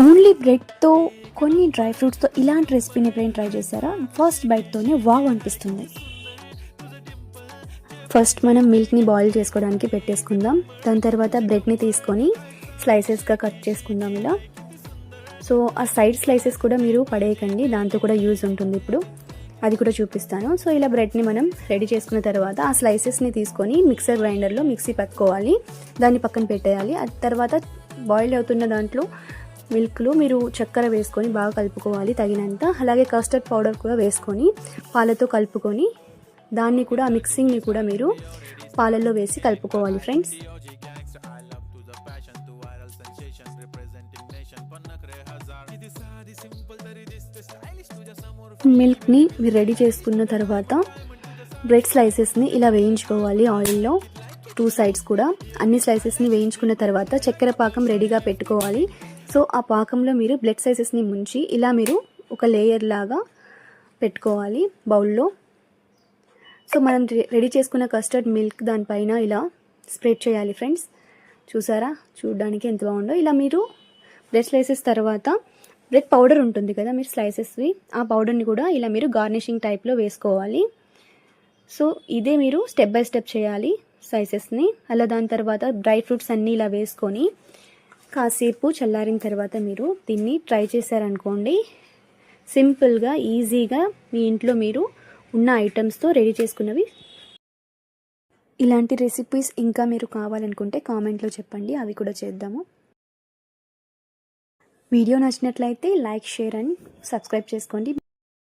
Only బ్రెడ్తో కొన్ని dry ఫ్రూట్స్తో ఇలాంటి రెసిపీని ఎప్పుడైనా ట్రై చేశారా? ఫస్ట్ బైట్తోనే వావ్ అనిపిస్తుంది. ఫస్ట్ మనం మిల్క్ని బాయిల్ చేసుకోవడానికి పెట్టేసుకుందాం. దాని తర్వాత బ్రెడ్ని తీసుకొని స్లైసెస్గా కట్ చేసుకుందాం ఇలా. సో ఆ సైడ్ స్లైసెస్ కూడా మీరు పడేయకండి, దాంతో కూడా యూజ్ ఉంటుంది. ఇప్పుడు అది కూడా చూపిస్తాను. సో ఇలా బ్రెడ్ని మనం రెడీ చేసుకున్న తర్వాత ఆ స్లైసెస్ని తీసుకొని మిక్సర్ గ్రైండర్లో మిక్సీ పట్టుకోవాలి, దాన్ని పక్కన పెట్టేయాలి. ఆ తర్వాత బాయిల్ అవుతున్న దాంట్లో మిల్క్లో మీరు చక్కెర వేసుకొని బాగా కలుపుకోవాలి తగినంత. అలాగే కస్టర్డ్ పౌడర్ కూడా వేసుకొని పాలతో కలుపుకొని దాన్ని కూడా ఆ మిక్సింగ్ని కూడా మీరు పాలల్లో వేసి కలుపుకోవాలి ఫ్రెండ్స్. మిల్క్ని మీరు రెడీ చేసుకున్న తర్వాత బ్రెడ్ స్లైసెస్ని ఇలా వేయించుకోవాలి ఆయిల్లో, 2 సైడ్స్ కూడా. అన్ని స్లైసెస్ని వేయించుకున్న తర్వాత చక్కెర పాకం రెడీగా పెట్టుకోవాలి. సో ఆ పాకంలో మీరు బ్రెడ్ స్లైసెస్ని ముంచి ఇలా మీరు ఒక లేయర్ లాగా పెట్టుకోవాలి బౌల్లో. సో మనం రెడీ చేసుకున్న కస్టర్డ్ మిల్క్ దానిపైన ఇలా స్ప్రెడ్ చేయాలి ఫ్రెండ్స్. చూసారా, చూడడానికి ఎంత బాగుందో. ఇలా మీరు బ్రెడ్ స్లైసెస్ తర్వాత బ్రెడ్ పౌడర్ ఉంటుంది కదా మీరు స్లైసెస్వి, ఆ పౌడర్ని కూడా ఇలా మీరు గార్నిషింగ్ టైప్లో వేసుకోవాలి. సో ఇదే మీరు స్టెప్ బై స్టెప్ చేయాలి స్లైసెస్ని. అలా దాని తర్వాత డ్రై ఫ్రూట్స్ అన్నీ ఇలా వేసుకొని కాసేపు చల్లారిన తర్వాత మీరు దీన్ని ట్రై చేశారనుకోండి, సింపుల్గా ఈజీగా మీ ఇంట్లో మీరు ఉన్న ఐటమ్స్తో రెడీ చేసుకున్నవి. ఇలాంటి రెసిపీస్ ఇంకా మీరు కావాలనుకుంటే కామెంట్లో చెప్పండి, అవి కూడా చేద్దాము. వీడియో నచ్చినట్లయితే లైక్, షేర్ అండ్ సబ్స్క్రైబ్ చేసుకోండి.